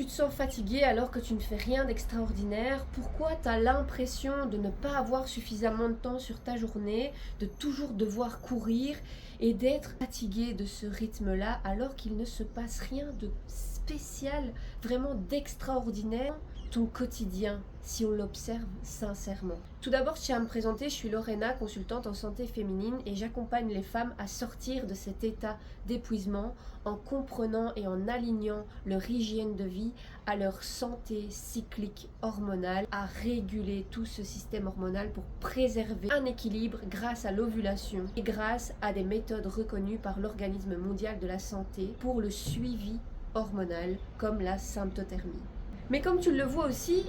tu te sens fatigué alors que tu ne fais rien d'extraordinaire? Pourquoi tu as l'impression de ne pas avoir suffisamment de temps sur ta journée, de toujours devoir courir et d'être fatigué de ce rythme-là alors qu'il ne se passe rien de spécial, vraiment d'extraordinaire ton quotidien, si on l'observe sincèrement. Tout d'abord, je tiens à me présenter, je suis Lorena, consultante en santé féminine et j'accompagne les femmes à sortir de cet état d'épuisement en comprenant et en alignant leur hygiène de vie à leur santé cyclique hormonale, à réguler tout ce système hormonal pour préserver un équilibre grâce à l'ovulation et grâce à des méthodes reconnues par l'Organisme mondial de la santé pour le suivi hormonal comme la symptothermie. Mais comme tu le vois aussi,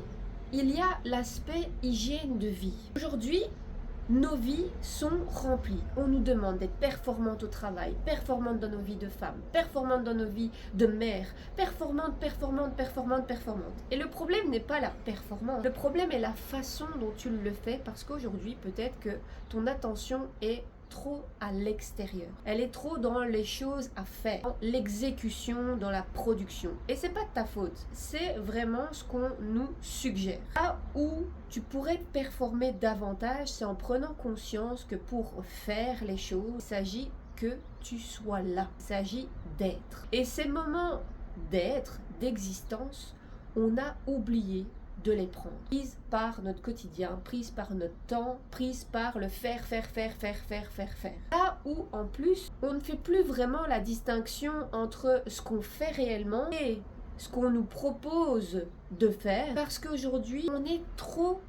il y a l'aspect hygiène de vie. Aujourd'hui, nos vies sont remplies. On nous demande d'être performantes au travail, performantes dans nos vies de femmes, performantes dans nos vies de mères, performantes. Et le problème n'est pas la performance. Le problème est la façon dont tu le fais parce qu'aujourd'hui, peut-être que ton attention est trop à l'extérieur. Elle est trop dans les choses à faire, dans l'exécution, dans la production. Et c'est pas de ta faute, c'est vraiment ce qu'on nous suggère. Là où tu pourrais performer davantage, c'est en prenant conscience que pour faire les choses, il s'agit que tu sois là. Il s'agit d'être. Et ces moments d'être, d'existence, on a oublié de les prendre. Prise par notre quotidien, prise par notre temps, prise par le faire. Là où en plus, on ne fait plus vraiment la distinction entre ce qu'on fait réellement et ce qu'on nous propose de faire parce qu'aujourd'hui on est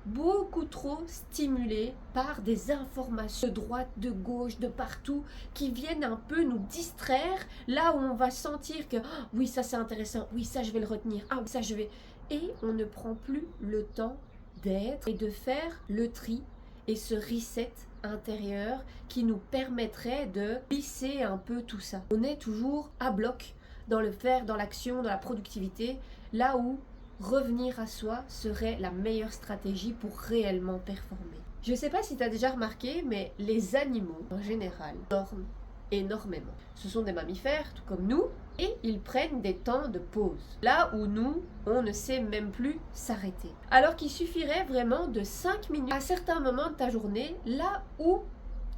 beaucoup trop stimulé par des informations de droite, de gauche, de partout qui viennent un peu nous distraire là où on va sentir que oh, oui ça c'est intéressant, oui ça je vais le retenir, ah oui ça je vais... Et on ne prend plus le temps d'être et de faire le tri et ce reset intérieur qui nous permettrait de lisser un peu tout ça. On est toujours à bloc dans le faire, dans l'action, dans la productivité, là où revenir à soi serait la meilleure stratégie pour réellement performer. Je ne sais pas si tu as déjà remarqué, mais les animaux en général dorment énormément. Ce sont des mammifères, tout comme nous, et ils prennent des temps de pause. Là où nous, on ne sait même plus s'arrêter. Alors qu'il suffirait vraiment de 5 minutes à certains moments de ta journée, là où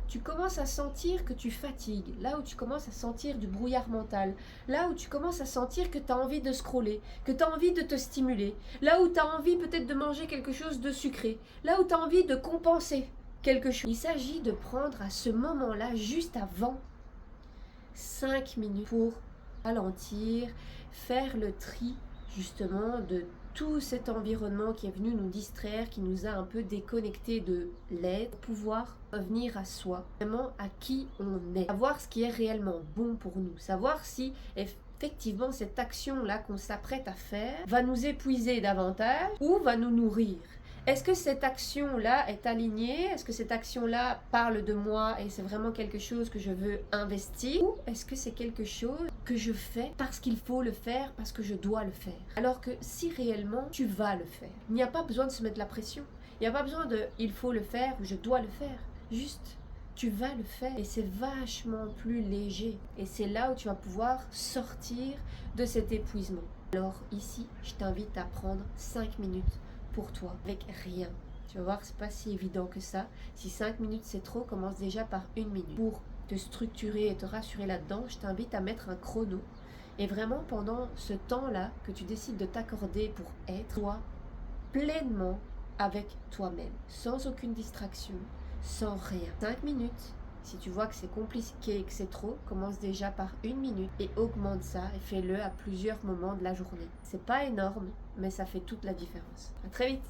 tu commences à sentir que tu fatigues, là où tu commences à sentir du brouillard mental, là où tu commences à sentir que tu as envie de scroller, que tu as envie de te stimuler, là où tu as envie peut-être de manger quelque chose de sucré, là où tu as envie de compenser quelque chose. Il s'agit de prendre à ce moment-là, juste avant, 5 minutes pour ralentir, faire le tri justement de tout cet environnement qui est venu nous distraire, qui nous a un peu déconnectés de l'être, pouvoir revenir à soi, vraiment à qui on est, savoir ce qui est réellement bon pour nous, savoir si effectivement cette action-là qu'on s'apprête à faire va nous épuiser davantage ou va nous nourrir. Est-ce que cette action-là est alignée? Est-ce que cette action-là parle de moi et c'est vraiment quelque chose que je veux investir? Ou est-ce que c'est quelque chose que je fais parce qu'il faut le faire, parce que je dois le faire? Alors que si réellement tu vas le faire, il n'y a pas besoin de se mettre la pression. Il n'y a pas besoin de « il faut le faire » ou « je dois le faire ». Juste, tu vas le faire et c'est vachement plus léger. Et c'est là où tu vas pouvoir sortir de cet épuisement. Alors ici, je t'invite à prendre 5 minutes pour toi, avec rien. Tu vas voir que c'est pas si évident que ça. Si 5 minutes c'est trop, commence déjà par 1 minute. Pour te structurer et te rassurer là-dedans, je t'invite à mettre un chrono. Et vraiment, pendant ce temps-là que tu décides de t'accorder pour être, toi, pleinement avec toi-même, sans aucune distraction, sans rien. 5 minutes. Si tu vois que c'est compliqué et que c'est trop, commence déjà par 1 minute et augmente ça et fais-le à plusieurs moments de la journée. C'est pas énorme, mais ça fait toute la différence. À très vite!